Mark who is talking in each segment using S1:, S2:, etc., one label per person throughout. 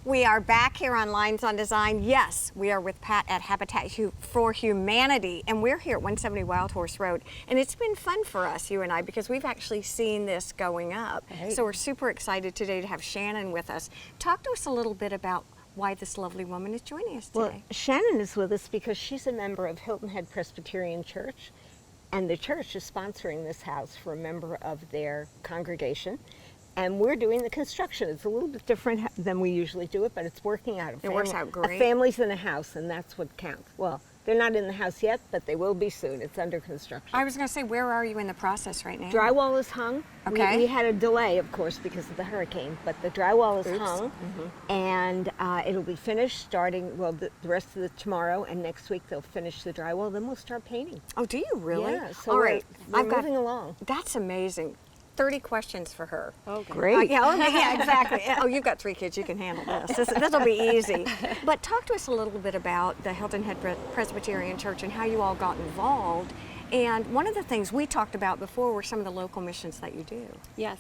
S1: We are back here on Lines on Design. Yes, we are with Pat at Habitat for Humanity, and we're here at 170 Wild Horse Road. And it's been fun for us, you and I, because we've actually seen this going up. Right. So we're super excited today to have Shannon with us. Talk to us a little bit about why this lovely woman is joining us today.
S2: Well, Shannon is with us because she's a member of Hilton Head Presbyterian Church, and the church is sponsoring this house for a member of their congregation. And we're doing the construction. It's a little bit different than we usually do it, but it's working out.
S1: It works out great.
S2: A family's in a house, and that's what counts. Well, they're not in the house yet, but they will be soon. It's under construction.
S1: I was going to say, where are you in the process right now?
S2: Drywall is hung.
S1: Okay.
S2: We had a delay, of course, because of the hurricane, but the drywall is hung, and it'll be finished starting, well, the rest of tomorrow, and next week they'll finish the drywall. Then we'll start painting.
S1: Oh, do you really?
S2: Yeah. So
S1: all right.
S2: We're moving along.
S1: That's amazing. 30 questions for her.
S2: Oh, great.
S1: Yeah, exactly. Oh, you've got 3 kids. You can handle this. This will be easy. But talk to us a little bit about the Hilton Head Presbyterian Church and how you all got involved. And one of the things we talked about before were some of the local missions that you do.
S3: Yes.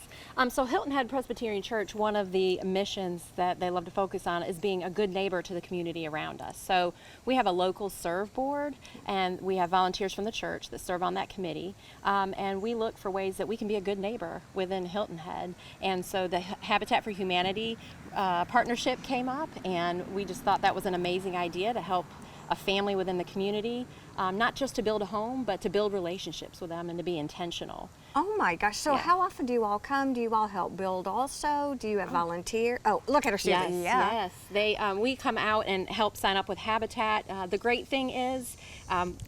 S3: So Hilton Head Presbyterian Church, one of the missions that they love to focus on is being a good neighbor to the community around us. So we have a local serve board, and we have volunteers from the church that serve on that committee. And we look for ways that we can be a good neighbor within Hilton Head. And so the Habitat for Humanity partnership came up, and we just thought that was an amazing idea to help a family within the community, not just to build a home, but to build relationships with them and to be intentional.
S1: Oh my gosh, so how often do you all come? Do you all help build also? Do you have volunteer? Oh, look at her, Susan.
S3: Yes, yes. We come out and help sign up with Habitat. The great thing is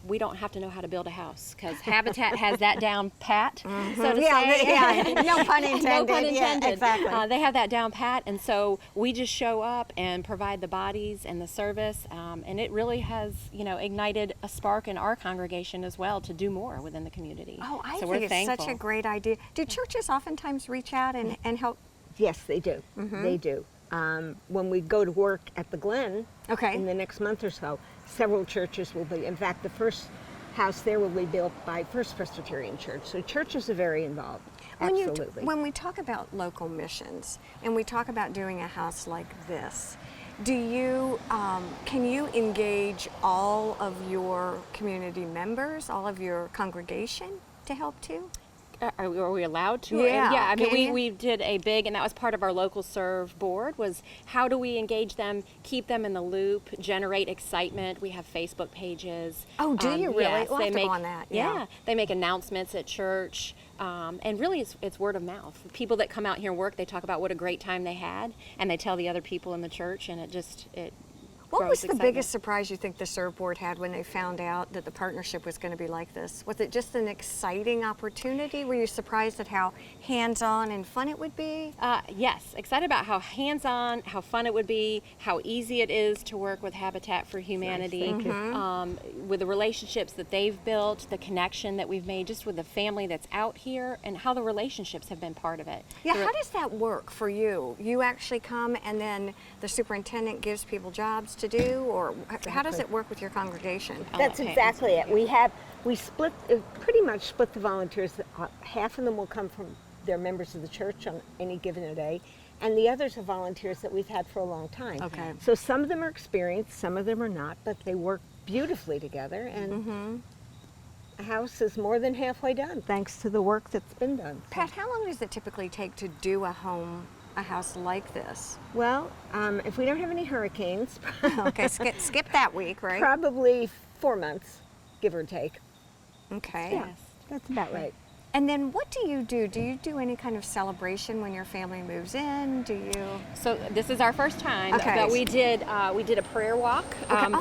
S3: we don't have to know how to build a house because Habitat has that down pat, so to say.
S1: Yeah, no pun intended.
S3: No pun intended.
S1: Yeah, exactly.
S3: They have that down pat, and so we just show up and provide the bodies and the service, and it really has, ignited a spark in our congregation as well to do more within the community.
S1: Oh, I
S3: so
S1: think
S3: we're
S1: it's
S3: thankful.
S1: such a great idea. Do churches oftentimes reach out and help?
S2: Yes, they do. They do. When we go to work at the Glen in the next month or so, several churches will be, in fact, the first house there will be built by First Presbyterian Church. So churches are very involved. Absolutely.
S1: When we talk about local missions and we talk about doing a house like this, do you, can you engage all of your community members, all of your congregation to help too?
S3: Are we allowed to?
S1: Yeah.
S3: Yeah, I mean, we did a big, and that was part of our local serve board, was how do we engage them, keep them in the loop, generate excitement. We have Facebook pages.
S1: Oh, do you really?
S3: Yes,
S1: we'll have to go on that.
S3: Yeah, they make announcements at church. And really, it's word of mouth. The people that come out here and work, they talk about what a great time they had, and they tell the other people in the church, and it
S1: What was the
S3: excitement.
S1: biggest surprise you think the serve board had when they found out that the partnership was going to be like this? Was it just an exciting opportunity? Were you surprised at how hands-on and fun it would be?
S3: Yes, excited about how hands-on, how fun it would be, how easy it is to work with Habitat for Humanity, with the relationships that they've built, the connection that we've made just with the family that's out here, and how the relationships have been part of it.
S1: Yeah, how does that work for you? You actually come and then the superintendent gives people jobs to do, or how does it work with your congregation?
S2: That's exactly it. We split, pretty much split the volunteers. Half of them will come from their members of the church on any given day, and the others are volunteers that we've had for a long time.
S1: Okay.
S2: So some of them are experienced, some of them are not, but they work beautifully together, and the house is more than halfway done, thanks to the work that's been done.
S1: Pat, how long does it typically take to do a house like this?
S2: Well, if we don't have any hurricanes,
S1: Okay, skip that week, right?
S2: probably 4 months, give or take.
S1: Okay.
S2: Yeah, that's about right.
S1: And then what do you do? Do you do any kind of celebration when your family moves in? Do you?
S3: So this is our first time,
S1: Okay.
S3: but we did a prayer walk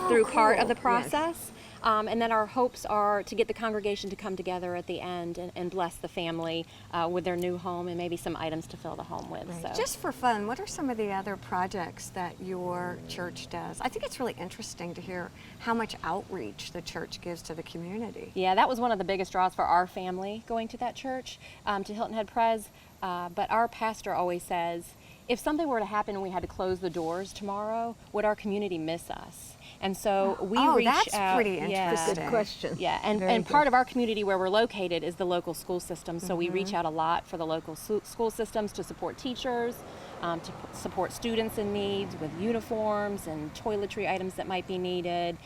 S3: through part of the process. And then our hopes are to get the congregation to come together at the end and bless the family with their new home and maybe some items to fill the home with.
S1: Right.
S3: So.
S1: Just for fun, what are some of the other projects that your church does? I think it's really interesting to hear how much outreach the church gives to the community.
S3: Yeah, that was one of the biggest draws for our family going to that church, to Hilton Head Pres. But our pastor always says, if something were to happen and we had to close the doors tomorrow, would our community miss us? And so we reach out.
S1: Oh, that's pretty interesting.
S2: That's a good question.
S3: Yeah, and part of our community where we're located is the local school system. So we reach out a lot for the local school systems to support teachers, to support students in need with uniforms and toiletry items that might be needed,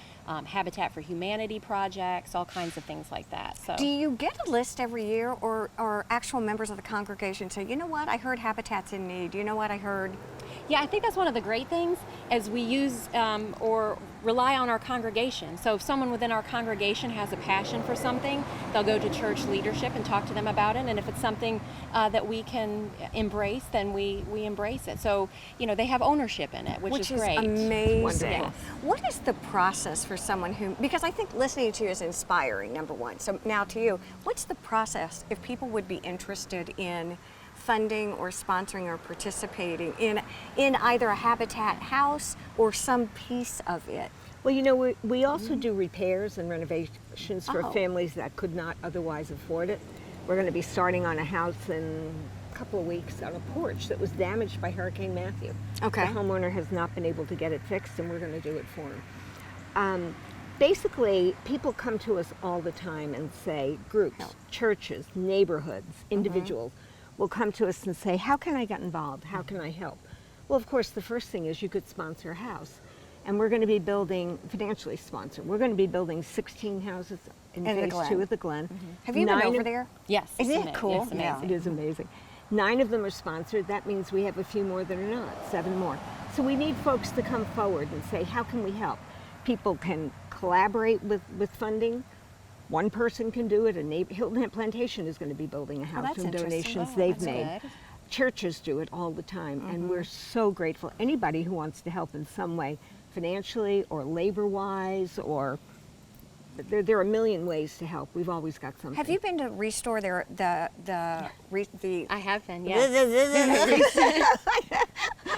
S3: Habitat for Humanity projects, all kinds of things like that. So,
S1: do you get a list every year, or actual members of the congregation say, you know what, I heard Habitat's in need, you know what I heard?
S3: Yeah, I think that's one of the great things, as we use or rely on our congregation. So if someone within our congregation has a passion for something, they'll go to church leadership and talk to them about it. And if it's something that we can embrace, then we embrace it. So, you know, they have ownership in it, which is great.
S1: Amazing.
S3: Yes.
S1: What is the process for someone who, because I think listening to you is inspiring, number one. So now to you, what's the process if people would be interested in funding or sponsoring or participating in either a Habitat house or some piece of it?
S2: Well, you know, we also do repairs and renovations for families that could not otherwise afford it. We're going to be starting on a house in a couple of weeks on a porch that was damaged by Hurricane Matthew.
S1: Okay.
S2: The homeowner has not been able to get it fixed, and we're going to do it for him. Basically, people come to us all the time and say, groups, churches, neighborhoods, individuals, will come to us and say, how can I get involved? How can I help? Well, of course, the first thing is you could sponsor a house. And we're going to be building, financially sponsored, we're going to be building 16 houses in phase 2 of the Glen.
S1: Have you been over there?
S3: Yes.
S1: Isn't it cool?
S3: It's amazing.
S2: It is amazing. 9 of them are sponsored. That means we have a few more that are not, 7 more. So we need folks to come forward and say, how can we help? People can collaborate with funding. One person can do it. Hilton Head Plantation is going to be building a house
S1: that's
S2: from
S1: interesting.
S2: donations they've made. Churches do it all the time, and we're so grateful. Anybody who wants to help in some way, financially or labor-wise, or there are a million ways to help. We've always got something.
S1: Have you been to Restore the
S3: I have been, yes.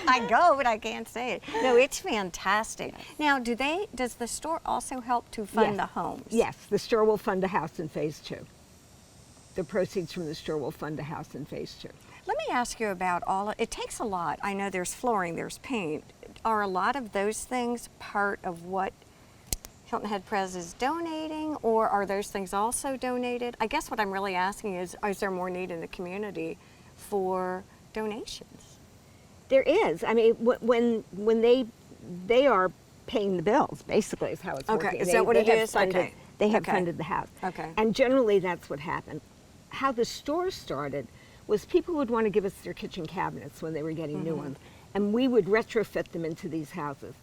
S1: I go, but I can't say it. No, it's fantastic. Now, does the store also help to fund the homes?
S2: Yes, the store will fund a house in phase 2. The proceeds from the store will fund a house in phase 2.
S1: Let me ask you about it takes a lot. I know there's flooring, there's paint. Are a lot of those things part of what Hilton Head Pres is donating, or are those things also donated? I guess what I'm really asking is there more need in the community for donations?
S2: There is. I mean, when they are paying the bills, basically, is how it's working.
S1: Okay, is that what it is? Okay.
S2: They have funded the house.
S1: Okay.
S2: And generally, that's what happened. How the store started was people would want to give us their kitchen cabinets when they were getting new ones, and we would retrofit them into these houses.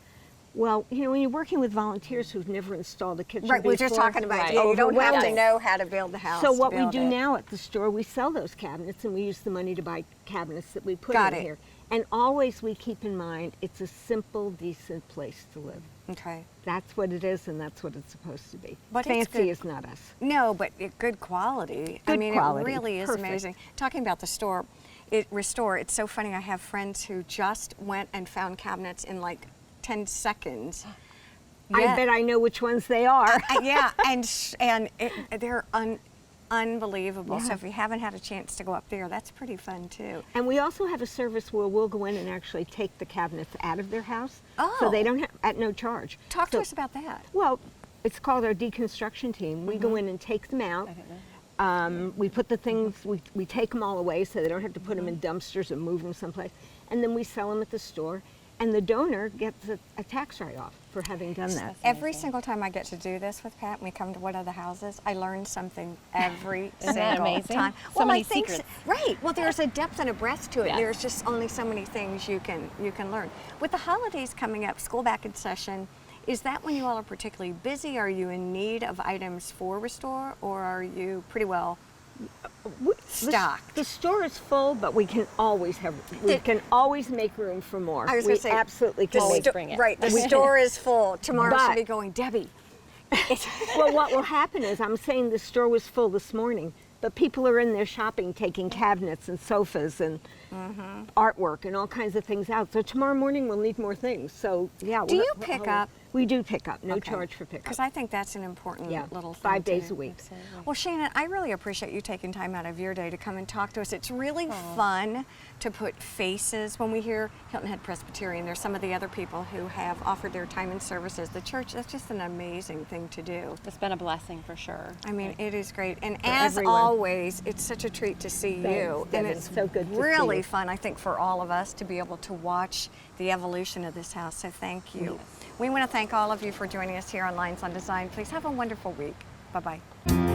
S2: Well, you know, when you're working with volunteers who've never installed a kitchen
S1: Right,
S2: before,
S1: we're just talking about you don't have to know how to build the house.
S2: So what we do now at the store, we sell those cabinets, and we use the money to buy cabinets that we put in here. And always we keep in mind, it's a simple, decent place to live.
S1: Okay.
S2: That's what it is, and that's what it's supposed to be.
S1: But it's
S2: fancy
S1: good.
S2: is not us.
S1: No, but good quality. I mean,
S2: quality.
S1: It really is
S2: Perfect.
S1: amazing. Talking about the store, Restore, it's so funny. I have friends who just went and found cabinets in like 10 seconds.
S2: I bet I know which ones they are.
S1: Yeah, they're unbelievable. So if you haven't had a chance to go up there, that's pretty fun too.
S2: And we also have a service where we'll go in and actually take the cabinets out of their house,
S1: Oh.
S2: so they don't have at no charge.
S1: Talk to us about that.
S2: Well, it's called our deconstruction team. We go in and take them out. We put the things, we take them all away so they don't have to put them in dumpsters and move them someplace. And then we sell them at the store. And the donor gets a tax write-off for having done that.
S1: Every single time I get to do this with Pat, and we come to one of the houses, I learn something every single time.
S3: So many secrets.
S1: Right. Well, there's a depth and a breadth to it.
S3: Yeah.
S1: There's just only so many things you can learn. With the holidays coming up, school back in session, is that when you all are particularly busy? Are you in need of items for Restore, or are you pretty well stocked?
S2: The store is full, but we can always make room for more.
S1: I was going to say,
S2: absolutely can
S3: always bring it.
S1: Right, the store is full. Tomorrow she'll be going, Debbie.
S2: Well, what will happen is, I'm saying the store was full this morning, but people are in there shopping, taking cabinets and sofas and artwork and all kinds of things out. So tomorrow morning we'll need more things. So yeah.
S1: Do you pick up?
S2: We do pick up, no charge for pickup.
S1: Because I think that's an important little thing.
S2: 5 days
S1: too.
S2: a week.
S3: Absolutely.
S1: Well, Shannon, I really appreciate you taking time out of your day to come and talk to us. It's really fun to put faces. When we hear Hilton Head Presbyterian, there's some of the other people who have offered their time and services. The church, that's just an amazing thing to do.
S3: It's been a blessing for sure.
S1: I mean, it is great. And
S2: For
S1: as
S2: everyone.
S1: always, it's such a treat to see you.
S2: Thanks,
S1: And
S2: Devin.
S1: it's
S2: So good to see
S1: really be fun, I think, for all of us to be able to watch the evolution of this house. So thank you.
S3: Yes.
S1: We want to thank all of you for joining us here on Lynes on Design. Please have a wonderful week. Bye-bye.